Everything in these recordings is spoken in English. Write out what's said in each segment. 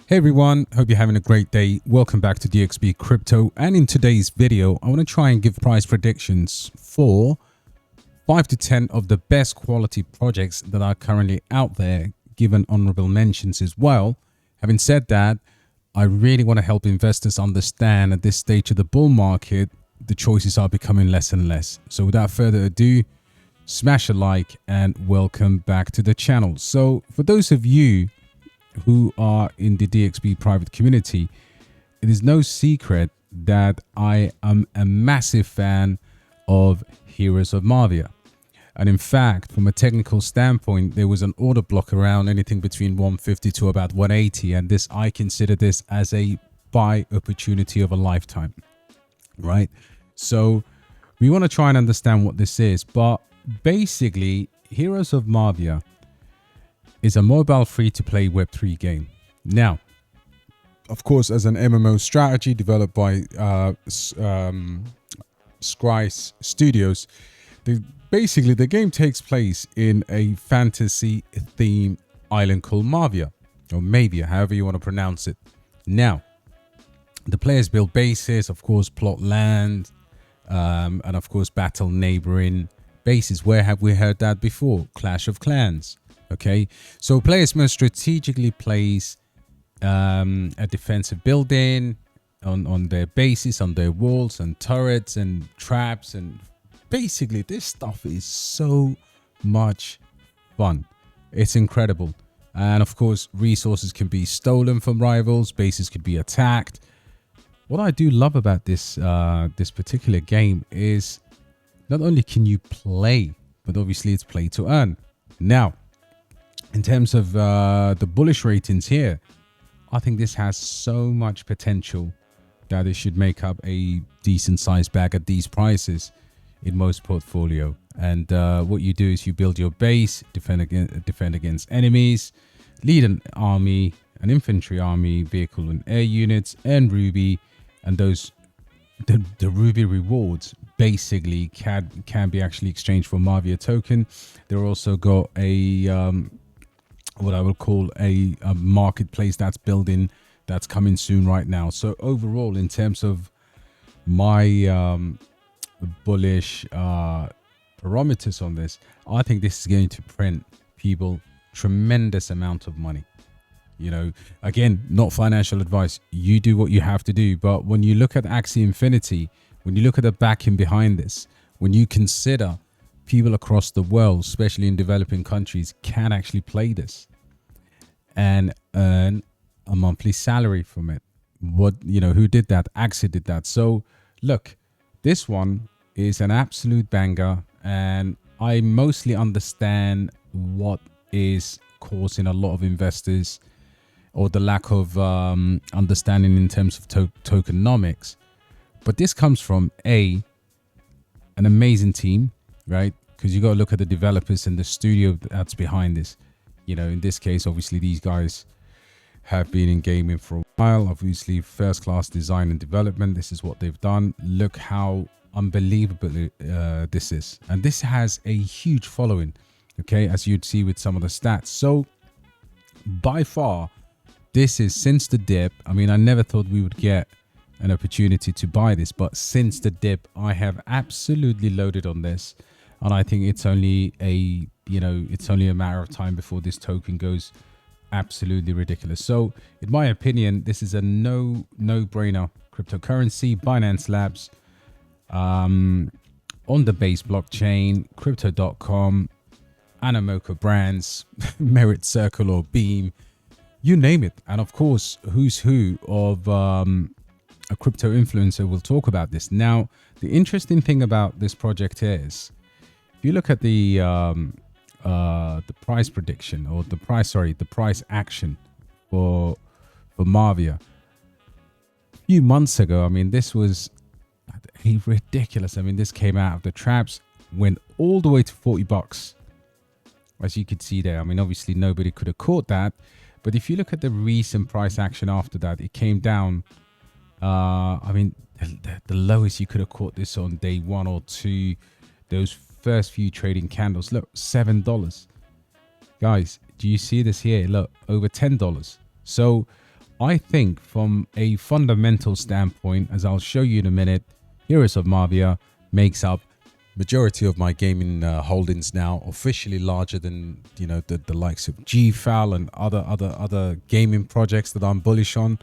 Hey everyone, hope you're having a great day. Welcome back to DXB Crypto, and in today's video I want to try and give price predictions for 5 to 10 of the best quality projects that are currently out there, given honorable mentions as well. Having said that, I really want to help investors understand at this stage of the bull market the choices are becoming less and less. So without further ado, smash a like and welcome back to the channel. So for those of you who are in the DXB private community, it is no secret that I am a massive fan of Heroes of Mavia. And in fact, from a technical standpoint, there was an order block around anything between 150 to about 180. And this, I consider this as a buy opportunity of a lifetime, right? So we want to try and understand what this is. But basically, Heroes of Mavia is a mobile free-to-play Web3 game. Now, of course, as an MMO strategy developed by Scry's Studios, basically the game takes place in a fantasy-themed island called Mavia, or Mavia, however you want to pronounce it. Now, the players build bases, of course, plot land, and of course, battle neighboring bases. Where have we heard that before? Clash of Clans. Okay, so players must strategically place a defensive building on their bases, on their walls and turrets and traps, and basically this stuff is so much fun. It's incredible. And of course, resources can be stolen from rivals, bases could be attacked. What I do love about this this particular game is not only can you play, but obviously it's play to earn. Now, in terms of the bullish ratings here, I think this has so much potential that it should make up a decent sized bag at these prices in most portfolio. And what you do is you build your base, defend against enemies, lead an army, an infantry army, vehicle and air units, and ruby. And those the ruby rewards basically can be actually exchanged for Mavia token. They're also got a what I will call a marketplace that's building, that's coming soon right now. So overall, in terms of my bullish parameters on this, I think this is going to print people tremendous amount of money. You know, again, not financial advice. You do what you have to do. But when you look at Axie Infinity, when you look at the backing behind this, when you consider people across the world, especially in developing countries, can actually play this and earn a monthly salary from it. Who did that? Axie did that. So look, this one is an absolute banger, and I mostly understand what is causing a lot of investors, or the lack of understanding in terms of tokenomics. But this comes from an amazing team, right? Because you got to look at the developers and the studio that's behind this. You know, in this case, obviously these guys have been in gaming for a while. Obviously, first class design and development. This is what they've done. Look how unbelievable this is. And this has a huge following, okay, as you'd see with some of the stats. So by far, this is, since the dip, I mean, I never thought we would get an opportunity to buy this, but since the dip, I have absolutely loaded on this. And I think it's only a matter of time before this token goes absolutely ridiculous. So in my opinion, this is a no-brainer cryptocurrency. Binance Labs, on the base blockchain, crypto.com, Animoca Brands, Merit Circle or Beam, you name it. And of course, who's who of a crypto influencer will talk about this. Now, the interesting thing about this project is, if you look at the price prediction, or the price action for Mavia a few months ago, I mean, this was ridiculous. I mean, this came out of the traps, went all the way to $40, as you could see there. I mean, obviously nobody could have caught that, but if you look at the recent price action after that, it came down. I mean, the lowest you could have caught this on day 1 or 2, those first few trading candles, look, $7. Guys, do you see this here? Look, over $10. So I think from a fundamental standpoint, as I'll show you in a minute, Heroes of Mavia makes up majority of my gaming holdings now, officially larger than the likes of GFAL and other gaming projects that I'm bullish on,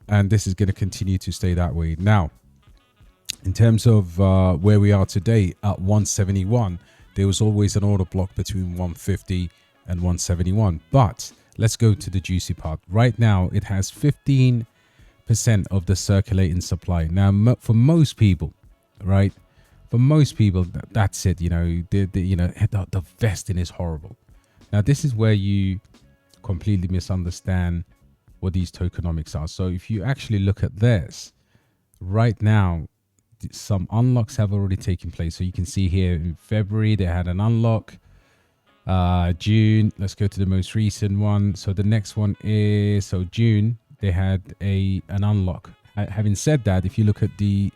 and this is going to continue to stay that way. Now, in terms of where we are today at 171, there was always an order block between 150 and 171, but let's go to the juicy part. Right now, it has 15% of the circulating supply. Now, for most people, right? For most people, that's it. The vesting is horrible. Now, this is where you completely misunderstand what these tokenomics are. So if you actually look at this, right now, some unlocks have already taken place. So you can see here in February, they had an unlock. June, let's go to the most recent one. So the next one is, June, they had an unlock. Having said that, if you look at the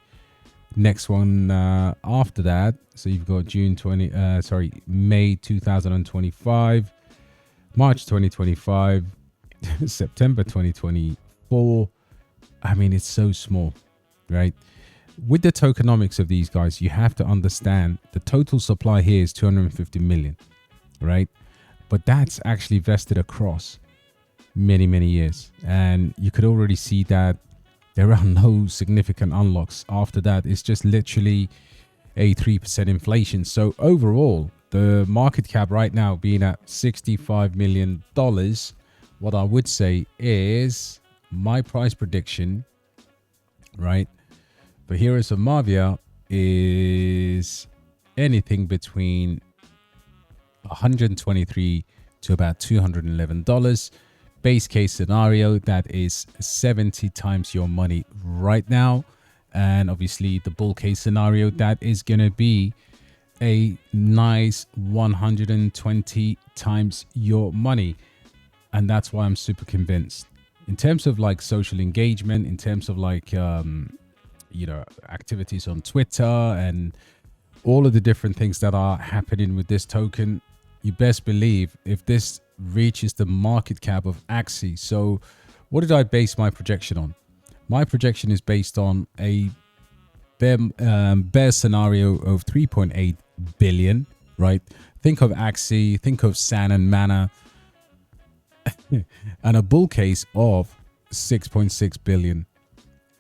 next one after that, so you've got May 2025, March 2025, September 2024. I mean, it's so small, right? With the tokenomics of these guys, you have to understand the total supply here is 250 million, right? But that's actually vested across many years, and you could already see that there are no significant unlocks after that. It's just literally a 3% inflation. So overall, the market cap right now being at $65 million, what I would say is my price prediction, right, for Heroes of Mavia is anything between $123 to about $211. Base case scenario, that is 70 times your money right now. And obviously the bull case scenario, that is going to be a nice 120 times your money. And that's why I'm super convinced. In terms of like social engagement, in terms of like, activities on Twitter and all of the different things that are happening with this token, you best believe if this reaches the market cap of MEXC. So what did I base my projection on? My projection is based on a bear scenario of 3.8 billion, right? Think of MEXC, think of San and Mana, and a bull case of 6.6 billion.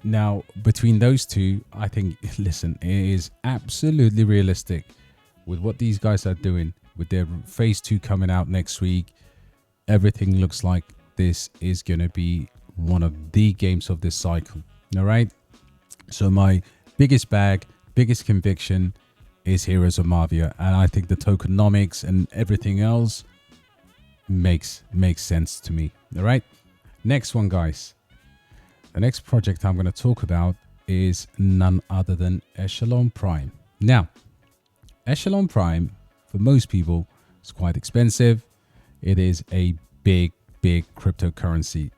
Now, between those two, I think, listen, it is absolutely realistic with what these guys are doing with their phase 2 coming out next week. Everything looks like this is going to be one of the games of this cycle. All right. So my biggest bag, biggest conviction is Heroes of Mavia. And I think the tokenomics and everything else makes sense to me. All right. Next one, guys. The next project I'm going to talk about is none other than Echelon Prime. Now, Echelon Prime, for most people, is quite expensive. It is a big cryptocurrency.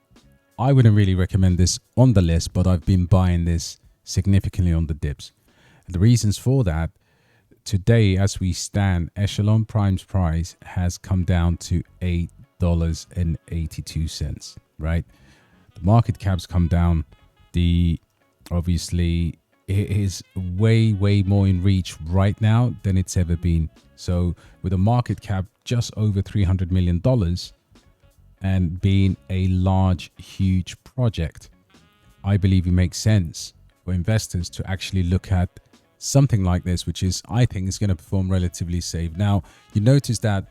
I wouldn't really recommend this on the list, but I've been buying this significantly on the dips. And the reasons for that, today as we stand, Echelon Prime's price has come down to $8.82, right? The market cap's come down. Obviously it is way more in reach right now than it's ever been. So with a market cap just over $300 million and being a large, huge project, I believe it makes sense for investors to actually look at something like this, which is, I think, is going to perform relatively safe. Now, you notice that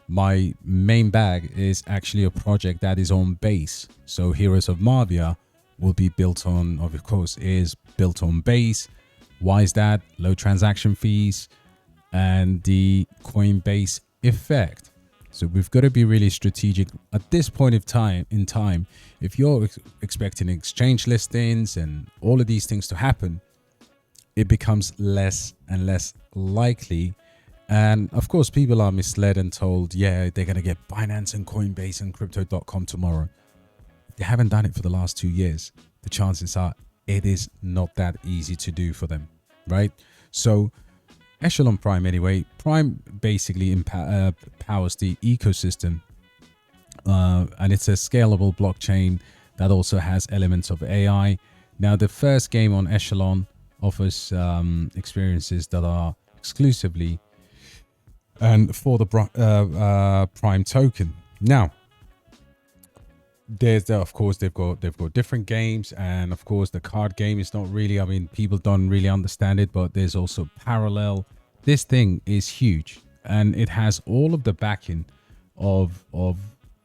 my main bag is actually a project that is on base. So Heroes of Mavia will be built on, of course, is built on base. Why is that? Low transaction fees and the Coinbase effect. So we've got to be really strategic at this point of time. If you're expecting exchange listings and all of these things to happen, it becomes less and less likely. And of course, people are misled and told, yeah, they're going to get Binance and Coinbase and crypto.com tomorrow. They haven't done it for the last 2 years. The chances are it is not that easy to do for them, right? So Echelon Prime, anyway, Prime basically powers the ecosystem, and it's a scalable blockchain that also has elements of AI. Now, the first game on Echelon offers experiences that are exclusively and for the Prime token. Now, of course they've got different games, and of course the card game is not really, I mean, people don't really understand it, but there's also parallel. This thing is huge, and it has all of the backing of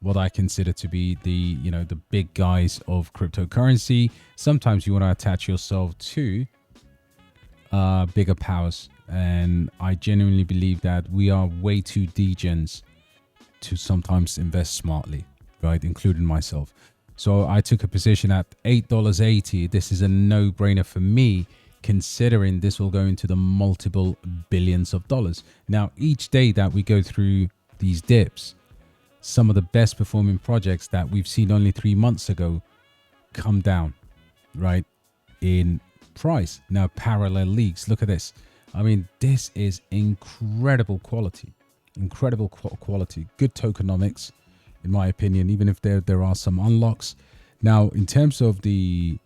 what I consider to be the the big guys of cryptocurrency. Sometimes you want to attach yourself to bigger powers, and I genuinely believe that we are way too degens to sometimes invest smartly, right, including myself. So I took a position at $8.80. This is a no-brainer for me, considering this will go into the multiple billions of dollars. Now, each day that we go through these dips, some of the best performing projects that we've seen only 3 months ago come down, right, in price. Now, parallel leagues, look at this. I mean, this is incredible quality, quality, good tokenomics, in my opinion, even if there are some unlocks. Now, in terms of my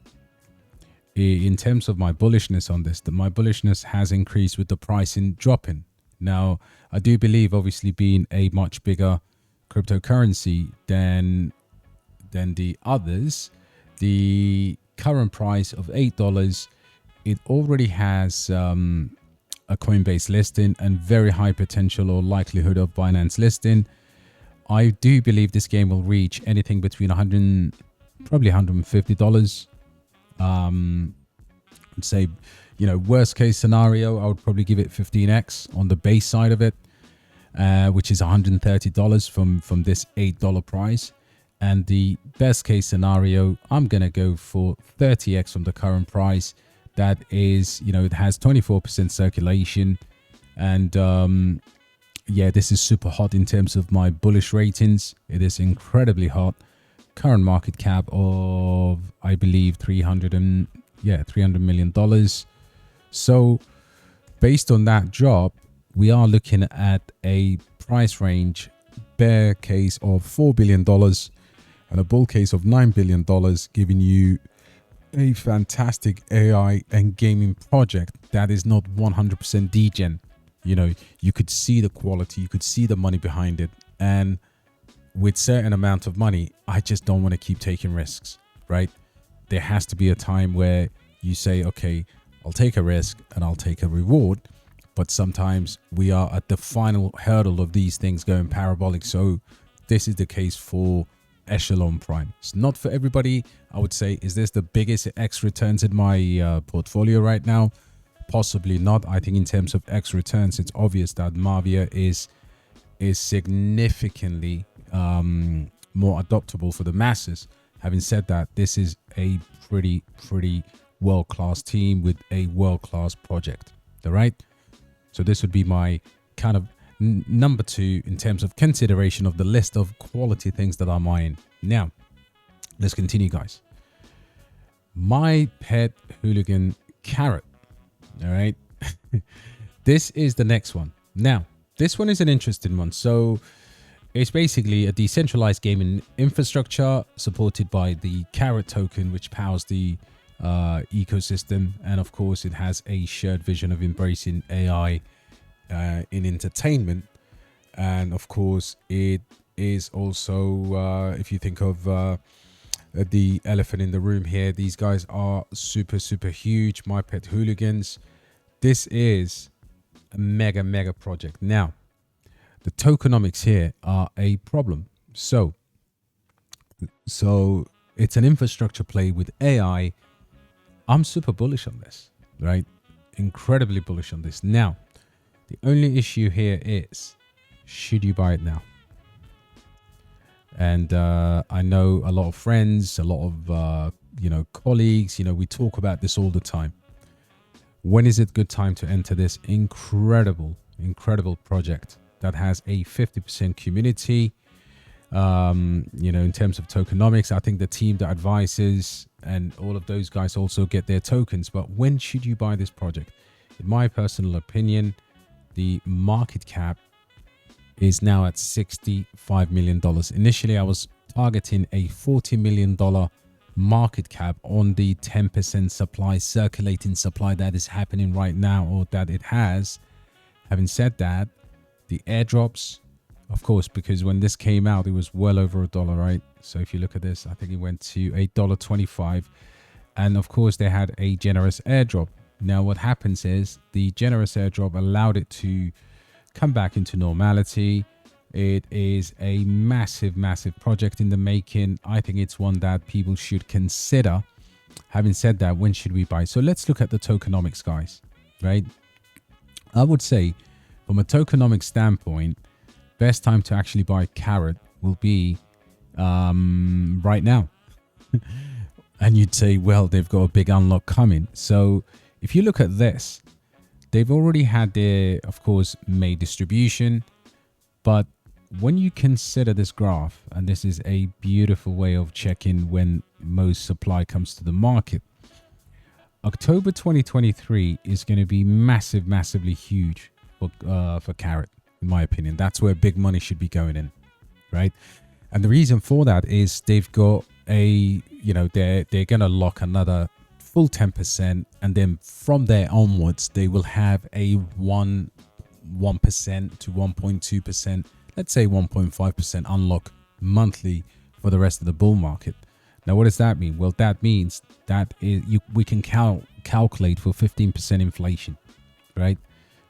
bullishness on this, my bullishness has increased with the pricing dropping. Now, I do believe, obviously, being a much bigger cryptocurrency than the others, the current price of $8, it already has a Coinbase listing and very high potential or likelihood of Binance listing. I do believe this game will reach anything between probably $150. I'd say, worst case scenario, I would probably give it 15x on the base side of it, which is $130 from this $8 price. And the best case scenario, I'm going to go for 30x from the current price. That is, it has 24% circulation. And yeah, this is super hot in terms of my bullish ratings. It is incredibly hot. Current market cap of, I believe, $300 million. So based on that drop, we are looking at a price range, bear case of $4 billion and a bull case of $9 billion, giving you a fantastic AI and gaming project that is not 100% degen. You could see the quality, you could see the money behind it. And with certain amount of money, I just don't want to keep taking risks, right? There has to be a time where you say, okay, I'll take a risk and I'll take a reward. But sometimes we are at the final hurdle of these things going parabolic. So this is the case for Echelon Prime. It's not for everybody. I would say, is this the biggest X returns in my portfolio right now? Possibly not. I think in terms of X returns, it's obvious that Mavia is significantly more adoptable for the masses. Having said that, this is a pretty world-class team with a world-class project. All right. So this would be my kind of number 2 in terms of consideration of the list of quality things that are mine. Now, let's continue, guys. My pet hooligan carrot. All right. This is the next one. Now, this one is an interesting one. So it's basically a decentralized gaming infrastructure supported by the carrot token, which powers the ecosystem. And of course, it has a shared vision of embracing AI in entertainment. And of course, it is also, if you think of the elephant in the room here, these guys are super huge. My pet hooligans. This is a mega project. Now, the tokenomics here are a problem. So it's an infrastructure play with AI. I'm super bullish on this, right? Incredibly bullish on this. Now, the only issue here is, should you buy it now? And I know a lot of friends, a lot of colleagues, we talk about this all the time. When is it good time to enter this incredible project that has a 50% community? In terms of tokenomics, I think the team that advises and all of those guys also get their tokens. But when should you buy this project? In my personal opinion, the market cap is now at $65 million. Initially, I was targeting a $40 million market cap on the 10% supply, circulating supply that is happening right now, or that it has. Having said that, the airdrops, of course, because when this came out, it was well over $1, right? So if you look at this, I think it went to $8.25. And of course, they had a generous airdrop. Now, what happens is the generous airdrop allowed it to come back into normality. It is a massive, massive project in the making. I think it's one that people should consider. Having said that, when should we buy? So let's look at the tokenomics, guys, right? I would say from a tokenomics standpoint, best time to actually buy Carrot will be right now. And you'd say, well, they've got a big unlock coming. So if you look at this, they've already had their, of course, May distribution. But when you consider this graph, and this is a beautiful way of checking when most supply comes to the market, October 2023 is going to be massively huge for Carrot, in my opinion. That's where big money should be going in, right? And the reason for that is they've got a, they're going to lock another full 10%, and then from there onwards they will have a 1% to 1.2%, let's say 1.5% unlock monthly for the rest of the bull market. Now, what does that mean? Well, that means that we can calculate for 15% inflation, right?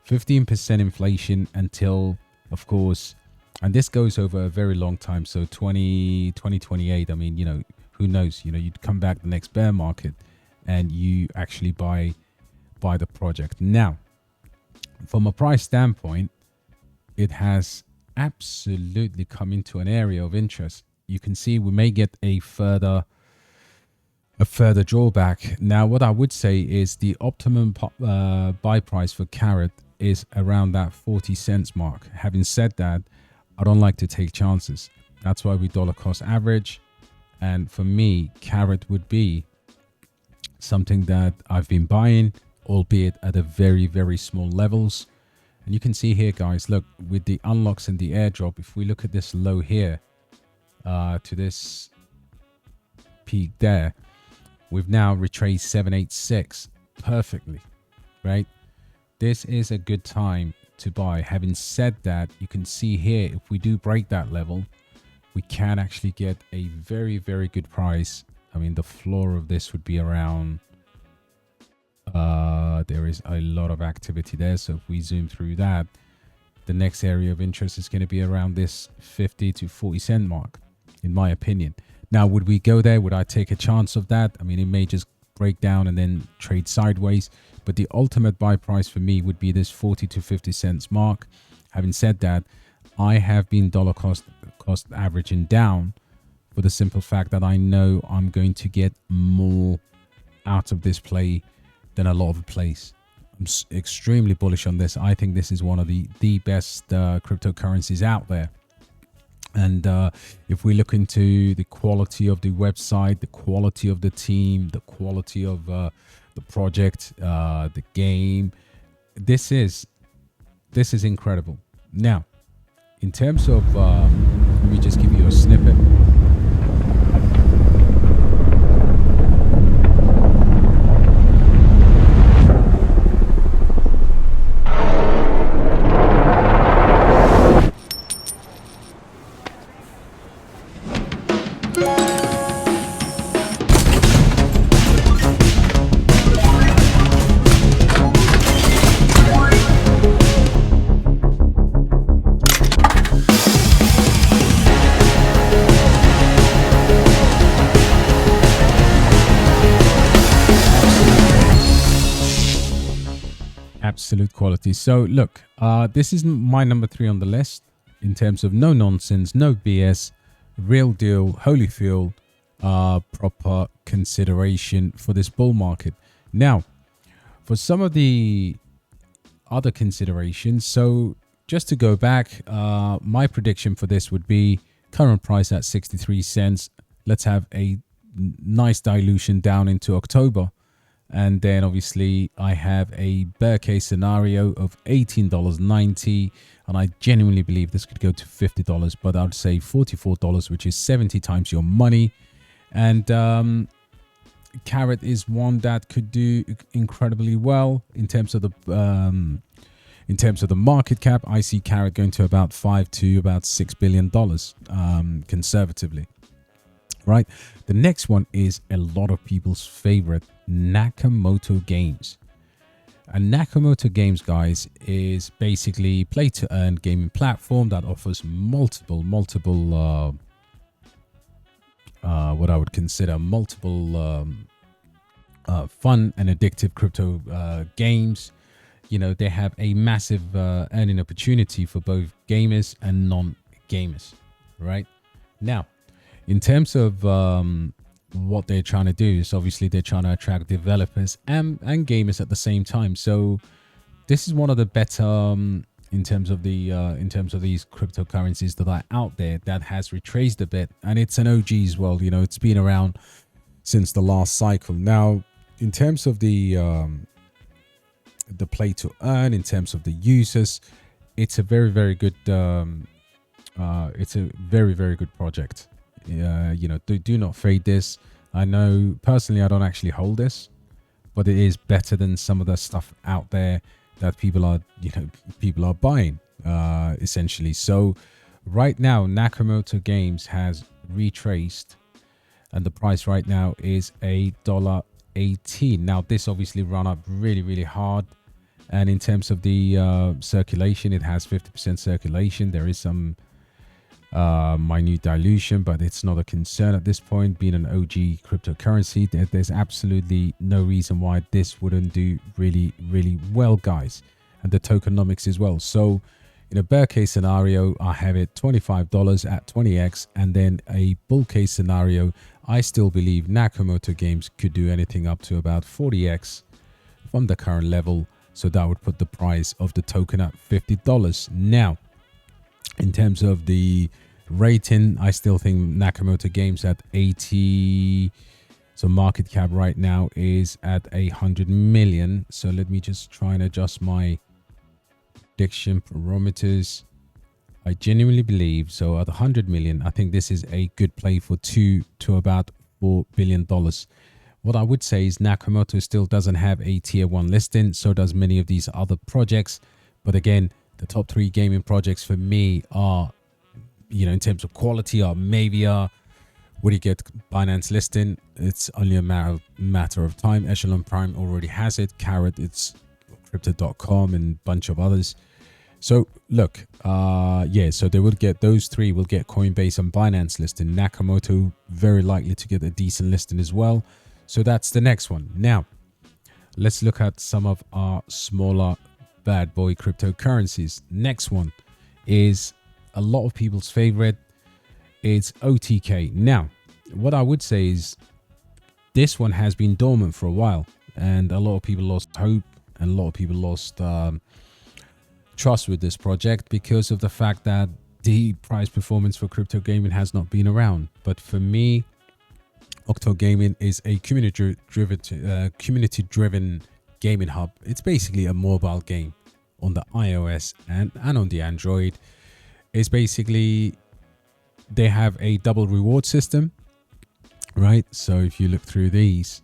15% inflation until, of course, and this goes over a very long time. So 2028, I mean, who knows? You'd come back the next bear market and you actually buy the project. Now, from a price standpoint, it has absolutely come into an area of interest. You can see we may get a further drawback. Now, what I would say is the optimum buy price for Carrot is around that 40 cents mark. Having said that, I don't like to take chances. That's why we dollar cost average. And for me, Carrot would be something that I've been buying, albeit at a very, very small levels. And you can see here, guys, look, with the unlocks and the airdrop, if we look at this low here to this peak there, we've now retraced 786 perfectly, right? This is a good time to buy. Having said that, you can see here, if we do break that level, we can actually get a very, very good price. I mean, the floor of this would be around, there is a lot of activity there. So if we zoom through that, the next area of interest is going to be around this 50 to 40 cent mark, in my opinion. Now, would we go there? Would I take a chance of that? I mean, it may just break down and then trade sideways, but the ultimate buy price for me would be this 40 to 50 cents mark. Having said that, I have been dollar cost averaging down for the simple fact that I know I'm going to get more out of this play than a lot of plays. I'm extremely bullish on this. I think this is one of the best cryptocurrencies out there. And if we look into the quality of the website, the quality of the team, the quality of the project, the game, this is incredible. Now, in terms of, let me just give you a snippet. Absolute quality. So look, this is my number 3 on the list in terms of no nonsense, no BS, real deal, Holyfield, proper consideration for this bull market. Now, for some of the other considerations, so just to go back, my prediction for this would be current price at 63 cents. Let's have a nice dilution down into October. And then obviously I have a bear case scenario of $18.90, and I genuinely believe this could go to $50, but I'd say $44, which is 70 times your money. And Carrot is one that could do incredibly well in terms of the market cap. I see Carrot going to about $5 to about $6 billion conservatively. Right. The next one is a lot of people's favorite, Nakamoto Games. And Nakamoto Games, guys, is basically play to earn gaming platform that offers multiple what I would consider multiple fun and addictive crypto games. You know, they have a massive earning opportunity for both gamers and non-gamers, right? Now, in terms of what they're trying to do is obviously they're trying to attract developers and gamers at the same time. So this is one of the better in terms of these cryptocurrencies that are out there that has retraced a bit, and it's an OG as well. You know, it's been around since the last cycle. Now, in terms of the play to earn, in terms of the users, it's a very good very good project. You know, do not fade this. I know personally I don't actually hold this, but it is better than some of the stuff out there that people are buying essentially. So right now Nakamoto Games has retraced, and the price right now is $1.18. Now this obviously run up really hard, and in terms of the circulation, it has 50% circulation. There is some minute dilution, but it's not a concern at this point. Being an OG cryptocurrency, there's absolutely no reason why this wouldn't do really well, guys, and the tokenomics as well. So in a bear case scenario, I have it $25 at 20x, and then a bull case scenario, I still believe Nakamoto Games could do anything up to about 40x from the current level. So that would put the price of the token at $50. Now, in terms of the rating, I still think Nakamoto Games at 80. So market cap right now is at 100 million. So let me just try and adjust my prediction parameters. I genuinely believe so at 100 million. I think this is a good play for $2 to about $4 billion. What I would say is Nakamoto still doesn't have a tier 1 listing. So does many of these other projects. But again, the top 3 gaming projects for me are, you know, in terms of quality, are Mavia. Would you get Binance listing? It's only a matter of time. Echelon Prime already has it. Carrot, it's crypto.com and a bunch of others. So look, yeah, so they would get, those 3 will get Coinbase and Binance listing. Nakamoto very likely to get a decent listing as well. So that's the next one. Now, let's look at some of our smaller bad boy cryptocurrencies. Next one is a lot of people's favorite. It's OTK. Now, what I would say is this one has been dormant for a while, and a lot of people lost hope, and a lot of people lost trust with this project because of the fact that the price performance for crypto gaming has not been around. But for me, Octo Gaming is a community-driven gaming hub. It's basically a mobile game on the iOS and on the Android. It's basically, they have a double reward system, right? So if you look through these,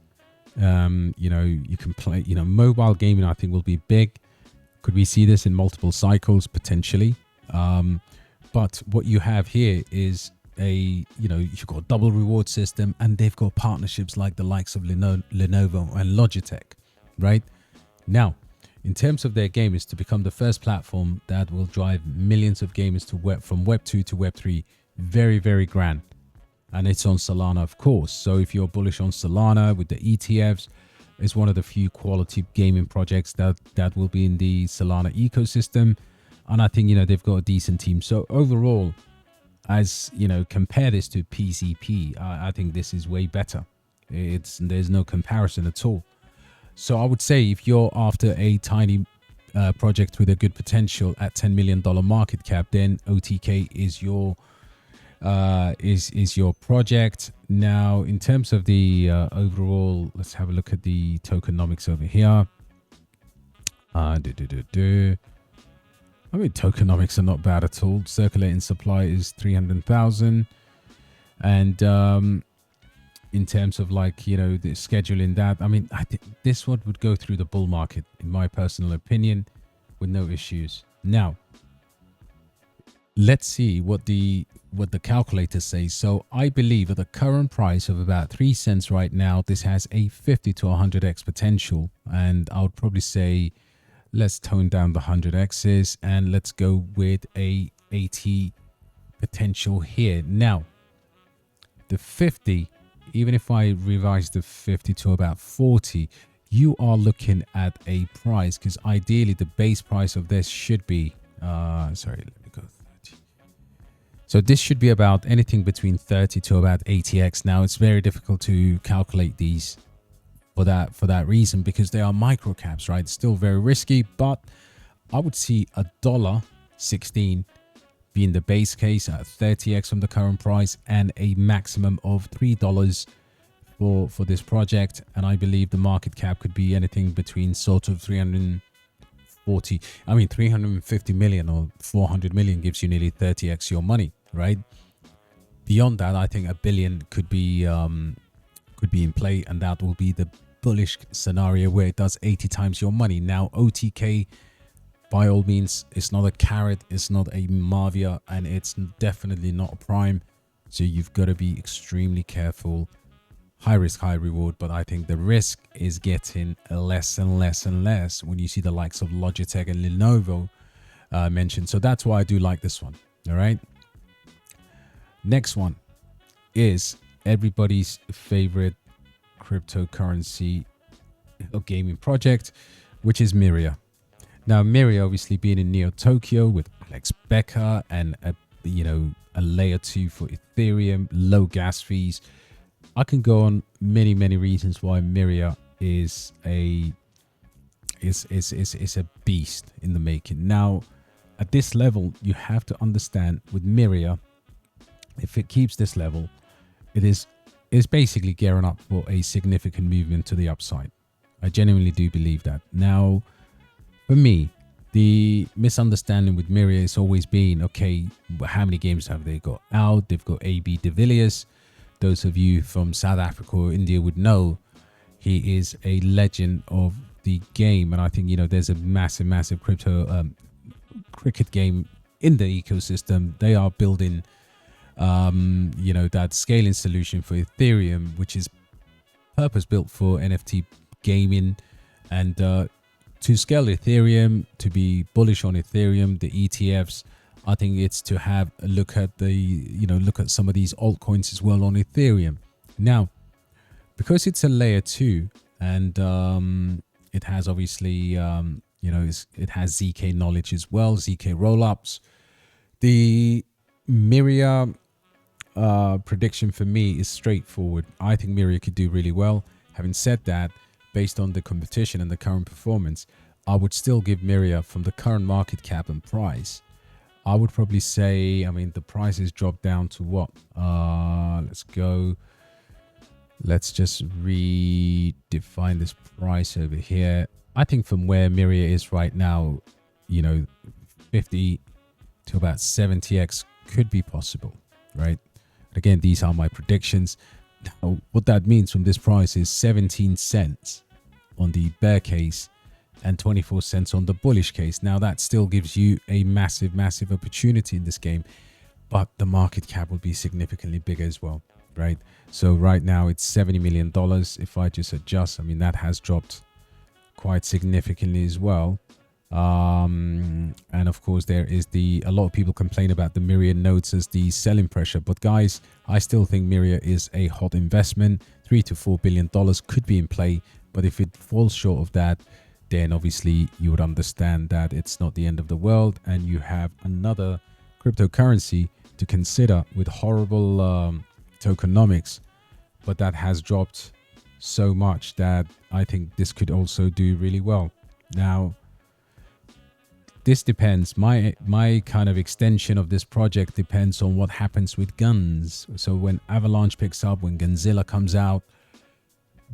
you know, you can play, you know, mobile gaming I think will be big. Could we see this in multiple cycles? Potentially. But what you have here is you know, you've got a double reward system, and they've got partnerships like the likes of Lenovo and Logitech, right? Now, in terms of their game, is to become the first platform that will drive millions of gamers to from Web 2 to Web 3. Very grand. And it's on Solana, of course. So if you're bullish on Solana with the ETFs, it's one of the few quality gaming projects that will be in the Solana ecosystem. And I think, you know, they've got a decent team. So overall, as you know, compare this to PCP, I think this is way better. There's no comparison at all. So I would say if you're after a tiny project with a good potential at $10 million market cap, then OTK is your project. Now, in terms of the overall, let's have a look at the tokenomics over here. I mean, tokenomics are not bad at all. Circulating supply is 300,000. And in terms of like, you know, the scheduling that. I mean, I think this one would go through the bull market, in my personal opinion, with no issues. Now, let's see what the calculator says. So I believe at the current price of about 3 cents right now, this has a 50 to 100x potential. And I would probably say, let's tone down the 100x's and let's go with a 80 potential here. Now, the 50, even if I revise the 50 to about 40, you are looking at a price, because ideally the base price of this should be, sorry, let me go 30. So this should be about anything between 30 to about 80x. Now, it's very difficult to calculate these for that reason, because they are micro caps, right? Still very risky, but I would see $1.16 being the base case at 30x from the current price, and a maximum of $3 for this project. And I believe the market cap could be anything between sort of 350 million or 400 million gives you nearly 30x your money, right? Beyond that, I think $1 billion could be in play, and that will be the bullish scenario where it does 80 times your money. Now, OTK, by all means, it's not a carrot, it's not a Mavia, and it's definitely not a prime. So you've got to be extremely careful. High risk, high reward, but I think the risk is getting less and less and less when you see the likes of Logitech and Lenovo mentioned. So that's why I do like this one. All right. Next one is everybody's favorite cryptocurrency or gaming project, which is Myria. Now, Myria obviously being in Neo Tokyo with Alex Becker and a layer 2 for Ethereum, low gas fees. I can go on many reasons why Myria is a beast in the making. Now, at this level, you have to understand with Myria, if it keeps this level, it is basically gearing up for a significant movement to the upside. I genuinely do believe that. Now, for me, the misunderstanding with Myria has always been, okay, how many games have they got out? They've got AB de Villiers. Those of you from South Africa or India would know he is a legend of the game. And I think, there's a massive crypto cricket game in the ecosystem. They are building, that scaling solution for Ethereum, which is purpose built for NFT gaming. And to scale Ethereum, to be bullish on Ethereum, the ETFs, I think it's to have a look at look at some of these altcoins as well on Ethereum. Now, because it's a layer 2 and it has obviously, it has ZK knowledge as well, ZK rollups. The Myria prediction for me is straightforward. I think Myria could do really well. Having said that, based on the competition and the current performance, I would still give Myria, from the current market cap and price, I would probably say, the price has dropped down to what? Let's just redefine this price over here. I think from where Myria is right now, 50 to about 70x could be possible, right? Again, these are my predictions. Now, what that means from this price is 17 cents on the bear case and 24 cents on the bullish case. Now, that still gives you a massive opportunity in this game, but the market cap will be significantly bigger as well, right? So right now it's $70 million. If I just adjust, that has dropped quite significantly as well. And of course, there is a lot of people complain about the Myria notes as the selling pressure, but guys, I still think Myria is a hot investment. $3 to $4 billion could be in play, but if it falls short of that, then obviously you would understand that it's not the end of the world, and you have another cryptocurrency to consider with horrible tokenomics, but that has dropped so much that I think this could also do really well. Now, this depends. My kind of extension of this project depends on what happens with guns. So when Avalanche picks up, when Gunzilla comes out,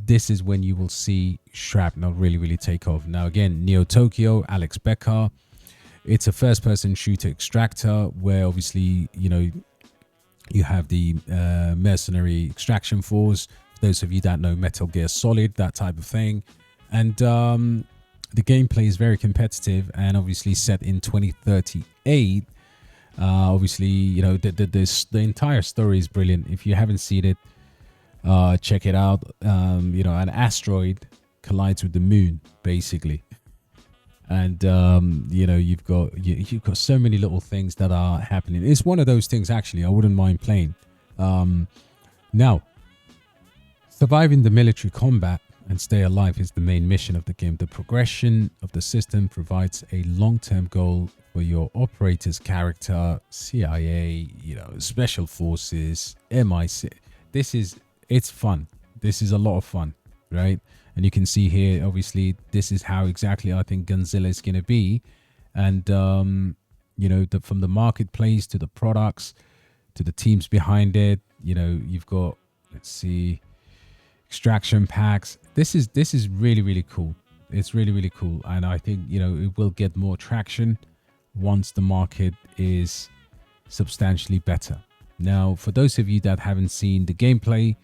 this is when you will see Shrapnel really take off. Now, again, Neo Tokyo, Alex Becker, it's a first-person shooter extractor where obviously, you have the mercenary extraction force those of you that know Metal Gear Solid, that type of thing. And the gameplay is very competitive and obviously set in 2038. Obviously, you know, the entire story is brilliant. If you haven't seen it, check it out. You know, an asteroid collides with the moon, basically. And you know, you've got so many little things that are happening. It's one of those things, actually, I wouldn't mind playing. Now, surviving the military combat and stay alive is the main mission of the game. The progression of the system provides a long-term goal for your operator's character, CIA, you know, special forces, MI6. It's fun. This is a lot of fun, right? And you can see here, obviously, this is how exactly I think Gunzilla is going to be. And, you know, from the marketplace to the products, to the teams behind it, you know, you've got, let's see, extraction packs. This is really, really cool. It's really, really cool. And I think, you know, it will get more traction once the market is substantially better. Now, for those of you that haven't seen the gameplay,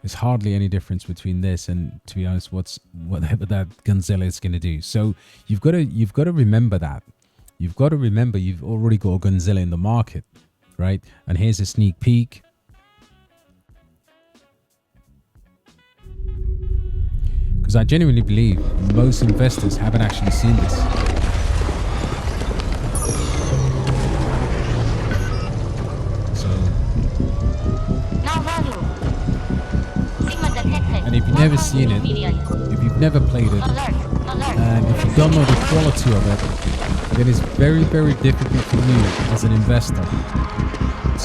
there's hardly any difference between this and, to be honest, whatever that Gunzilla is going to do. So you've got to remember that. You've got to remember you've already got a Gunzilla in the market, right? And here's a sneak peek. Because I genuinely believe most investors haven't actually seen this. And if you've never seen it, if you've never played it, and if you don't know the quality of it, then it's very, very difficult for you as an investor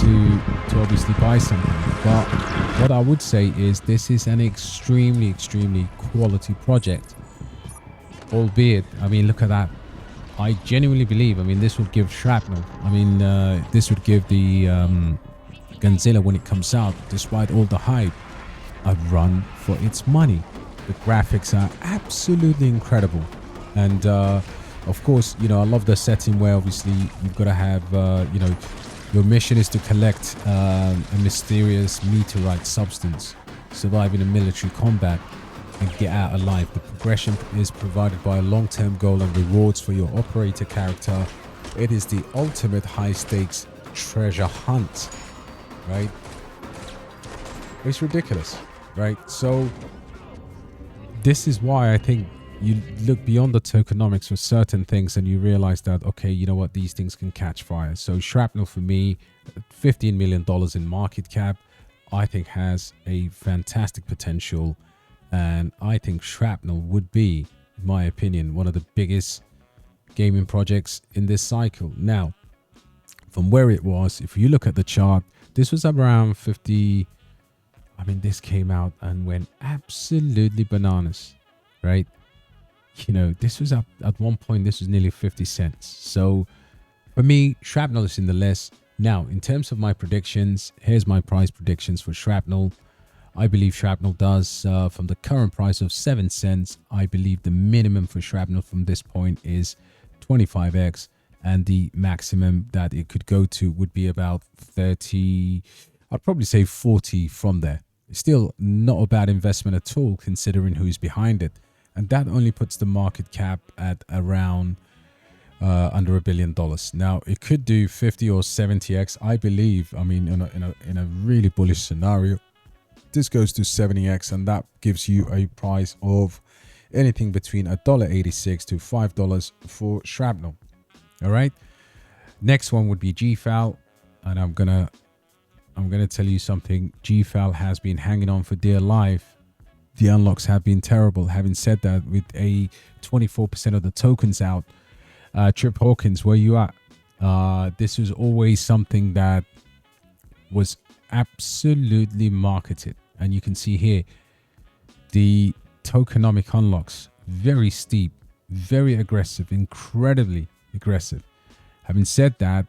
to obviously buy something. But what I would say is this is an extremely, extremely quality project. Albeit, I mean, look at that. I genuinely believe, I mean, this would give Shrapnel, I mean, this would give the Gunzilla when it comes out, despite all the hype, a run for its money. The graphics are absolutely incredible. And of course, you know, I love the setting where obviously you've got to have, you know, your mission is to collect a mysterious meteorite substance, survive in a military combat, and get out alive. The progression is provided by a long-term goal and rewards for your operator character. It is the ultimate high-stakes treasure hunt, right? It's ridiculous, right? So this is why I think you look beyond the tokenomics for certain things and you realize that, okay, you know what, these things can catch fire. So Shrapnel, for me, $15 million in market cap, I think has a fantastic potential. And I think Shrapnel would be, in my opinion, one of the biggest gaming projects in this cycle. Now, from where it was, if you look at the chart, this was around 50. I mean, this came out and went absolutely bananas, right? You know, this was up at one point, this was nearly 50 cents. So for me, Shrapnel is in the list. Now, in terms of my predictions, here's my price predictions for Shrapnel. I believe Shrapnel does, from the current price of 7 cents, I believe the minimum for Shrapnel from this point is 25x. And the maximum that it could go to would be about 30, I'd probably say 40 from there. Still not a bad investment at all, considering who's behind it. And that only puts the market cap at around under $1 billion. Now, it could do 50 or 70x. I believe, I mean, in a really bullish scenario, this goes to 70x, and that gives you a price of anything between $1.86 to $5 for Shrapnel. All right. Next one would be GFAL, and I'm gonna tell you something. GFAL has been hanging on for dear life. The unlocks have been terrible. Having said that, with a 24% of the tokens out, Trip Hawkins, where you at? This was always something that was absolutely marketed. And you can see here, the tokenomic unlocks, very steep, very aggressive, incredibly aggressive. Having said that,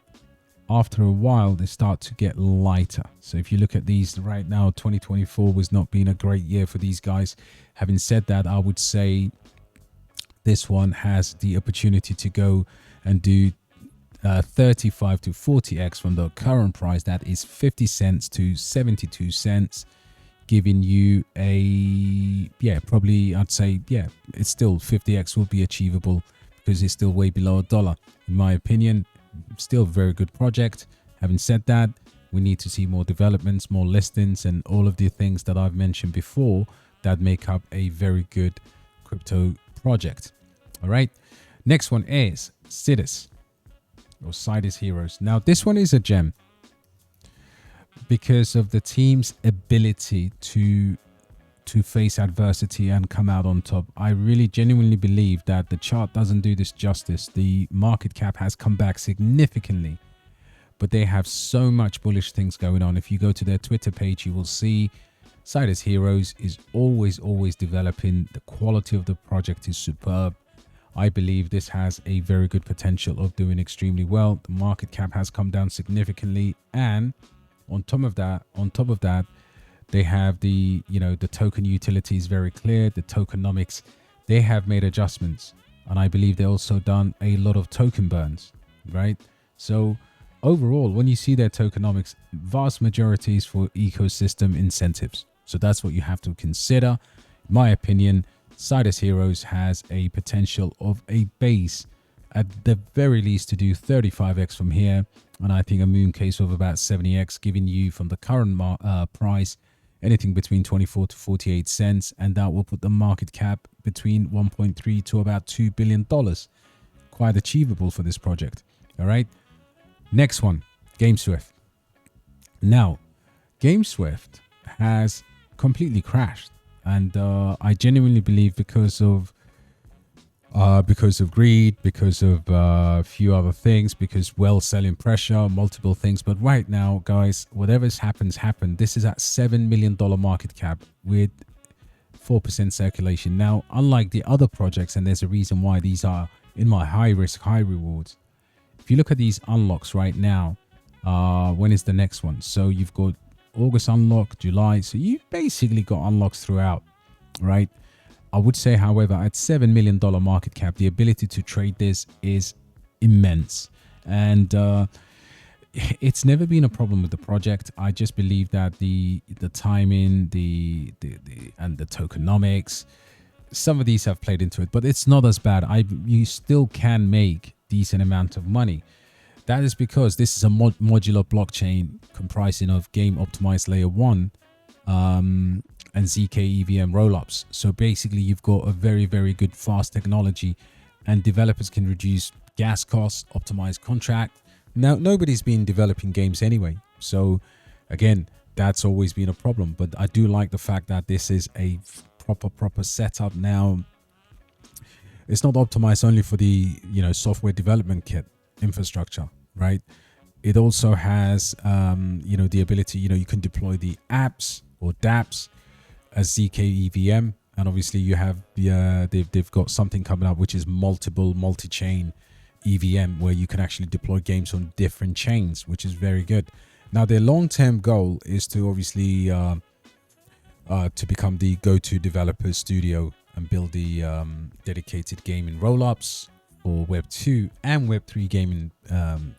after a while, they start to get lighter. So if you look at these right now, 2024 was not being a great year for these guys. Having said that, I would say this one has the opportunity to go and do 35 to 40x from the current price. That is 50 cents to 72 cents. giving you a, probably I'd say, it's still 50x will be achievable because it's still way below $1. In my opinion, still a very good project. Having said that, we need to see more developments, more listings, and all of the things that I've mentioned before that make up a very good crypto project. All right. Next one is Cydus Heroes. Now, this one is a gem because of the team's ability to face adversity and come out on top. I really genuinely believe that the chart doesn't do this justice. The market cap has come back significantly, but they have so much bullish things going on. If you go to their Twitter page, you will see Cydus Heroes is always developing. The quality of the project is superb. I believe this has a very good potential of doing extremely well. The market cap has come down significantly, and on top of that, they have the token utility is very clear. The tokenomics, they have made adjustments, and I believe they also done a lot of token burns, right? So overall, when you see their tokenomics, vast majority is for ecosystem incentives. So that's what you have to consider. In my opinion, Cydus Heroes has a potential of a base at the very least to do 35x from here, and I think a moon case of about 70x, giving you from the current price anything between 24 to 48 cents, and that will put the market cap between 1.3 to about $2 billion. Quite achievable for this project. All right. Next one, GameSwift. Now, GameSwift has completely crashed, and I genuinely believe because of greed, because of a few other things, because selling pressure, multiple things. But right now, guys, whatever's happened. This is at $7 million market cap with 4% circulation. Now, unlike the other projects, and there's a reason why these are in my high risk, high rewards. If you look at these unlocks right now, when is the next one? So you've got August unlock, July. So you've basically got unlocks throughout, right? I would say, however, at $7 million market cap, the ability to trade this is immense. And it's never been a problem with the project. I just believe that the timing, and the tokenomics, some of these have played into it, but it's not as bad. You still can make decent amount of money. That is because this is a modular blockchain comprising of game optimized layer 1 and ZK EVM rollups. So basically you've got a very, very good fast technology, and developers can reduce gas costs, optimize contract. Now, nobody's been developing games anyway, so again, that's always been a problem. But I do like the fact that this is a proper setup. Now, it's not optimized only for the software development kit infrastructure, right? It also has the ability, you can deploy the apps or dApps as ZK EVM, and obviously you have they've got something coming up which is multi-chain EVM, where you can actually deploy games on different chains, which is very good. Now, their long-term goal is to obviously to become the go-to developer studio and build the dedicated gaming rollups for Web 2 and Web 3 gaming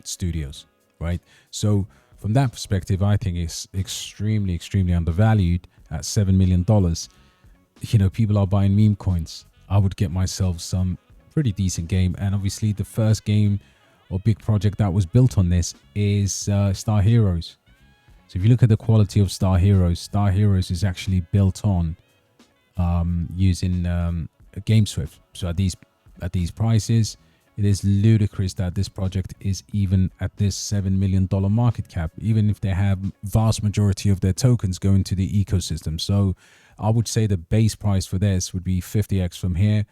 studios, right? So from that perspective, I think it's extremely undervalued at $7 million. People are buying meme coins. I would get myself some pretty decent game. And obviously the first game or big project that was built on this is Star Heroes. So if you look at the quality of Star Heroes is actually built on using GameSwift. So at these prices, it is ludicrous that this project is even at this $7 million market cap, even if they have vast majority of their tokens going to the ecosystem. So I would say the base price for this would be 50x from here,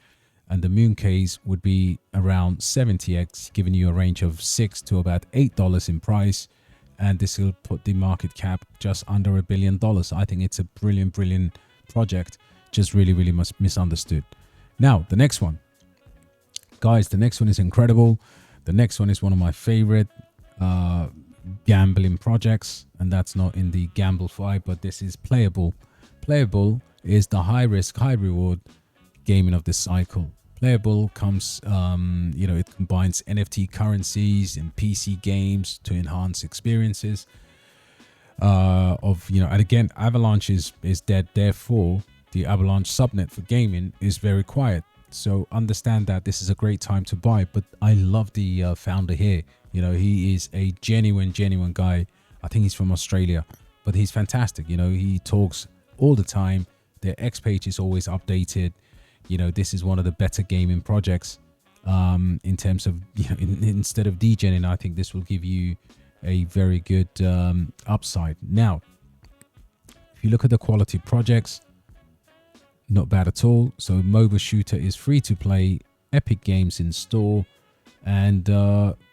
and the moon case would be around 70x, giving you a range of $6 to about $8 in price. And this will put the market cap just under $1 billion. I think it's a brilliant project, just really misunderstood. Now, the next one. Guys, the next one is incredible. The next one is one of my favorite gambling projects, and that's not in the gamble vibe, but this is Playable. Playable is the high risk, high reward gaming of this cycle. Playable comes, it combines NFT currencies and PC games to enhance experiences. of, you know, and again, Avalanche is dead. Therefore, the Avalanche subnet for gaming is very quiet. So understand that this is a great time to buy. But I love the founder here. You know, he is a genuine guy. I think he's from Australia, but he's fantastic. You know, he talks all the time. Their X page is always updated. You know, this is one of the better gaming projects in terms of, you know, instead of degening. I think this will give you a very good upside. Now, if you look at the quality projects, not bad at all. So mobile shooter is free to play, Epic Games in store, and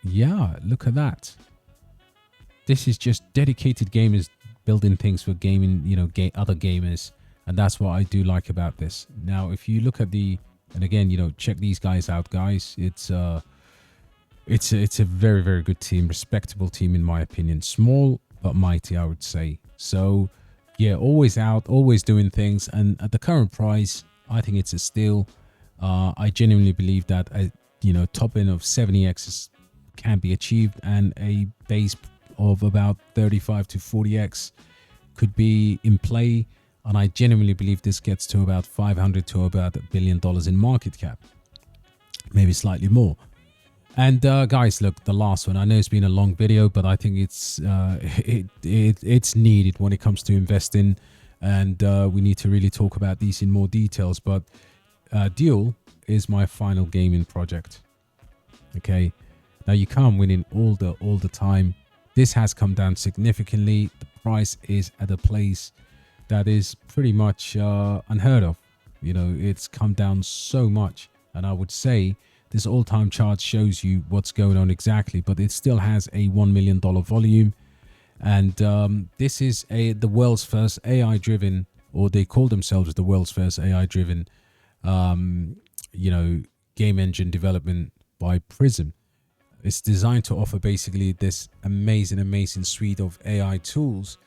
yeah, look at that. This is just dedicated gamers building things for gaming, you know, other gamers, and that's what I do like about this. Now, if you look at the, and again, you know, check these guys out, guys. It's a very good team, respectable team in my opinion. Small but mighty, I would say. So yeah, always out, always doing things, and at the current price, I think it's a steal. I genuinely believe that a, you know, top end of 70x can be achieved, and a base of about 35 to 40x could be in play. And I genuinely believe this gets to about 500 to about $1 billion in market cap, maybe slightly more. And guys, look, the last one, I know it's been a long video, but I think it's it's needed when it comes to investing, and we need to really talk about these in more details. But Duel is my final gaming project. Okay, now you can't win in all the time. This has come down significantly. The price is at a place that is pretty much unheard of. You know, it's come down so much, and I would say this all-time chart shows you what's going on exactly, but it still has a $1 million volume. And this is the world's first AI-driven, or they call themselves the world's first AI-driven, you know, game engine development by Prism. It's designed to offer basically this amazing suite of AI tools.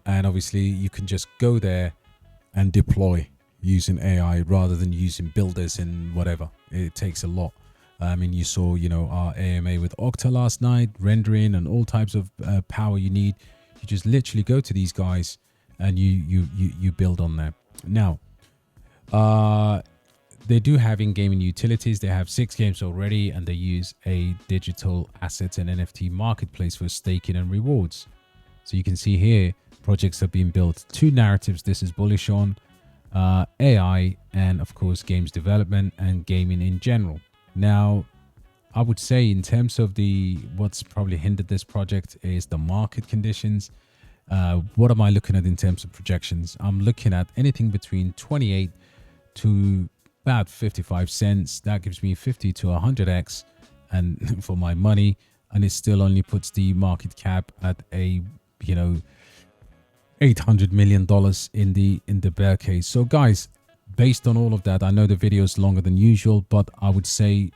And obviously you can just go there and deploy using AI rather than using builders and whatever. It takes a lot. I mean, you saw, you know, our AMA with Octa last night, rendering and all types of power you need. You just literally go to these guys and you build on them. Now, they do have in-gaming utilities. They have 6 games already, and they use a digital assets and NFT marketplace for staking and rewards. So you can see here, projects are being built. 2 narratives this is bullish on. AI, and of course games development and gaming in general. Now, I would say in terms of what's probably hindered this project is the market conditions. What am I looking at in terms of projections? I'm looking at anything between 28 to about 55 cents. That gives me 50 to 100x and for my money, and it still only puts the market cap at a, you know, $800 million in the bear case. So guys, based on all of that, I know the video is longer than usual, but I would say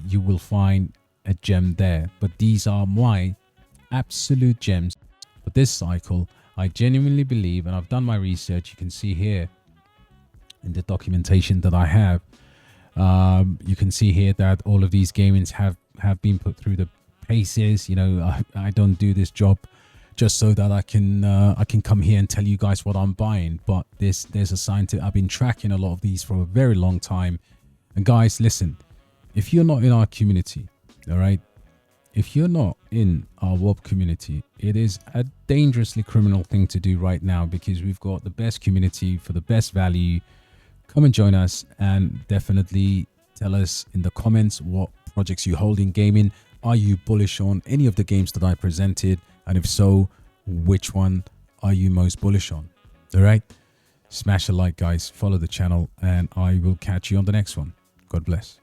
you will find a gem there. But these are my absolute gems for this cycle. I genuinely believe, and I've done my research, you can see here in the documentation that I have, you can see here that all of these gamings have been put through the paces. You know, I don't do this job just so that I can come here and tell you guys what I'm buying, but there's a scientific. I've been tracking a lot of these for a very long time. And guys, listen, if you're not in our community, all right, if you're not in our WOP community, it is a dangerously criminal thing to do right now, because we've got the best community for the best value. Come and join us, and definitely tell us in the comments what projects you hold in gaming. Are you bullish on any of the games that I presented? And if so, which one are you most bullish on? All right, smash a like, guys, follow the channel, and I will catch you on the next one. God bless.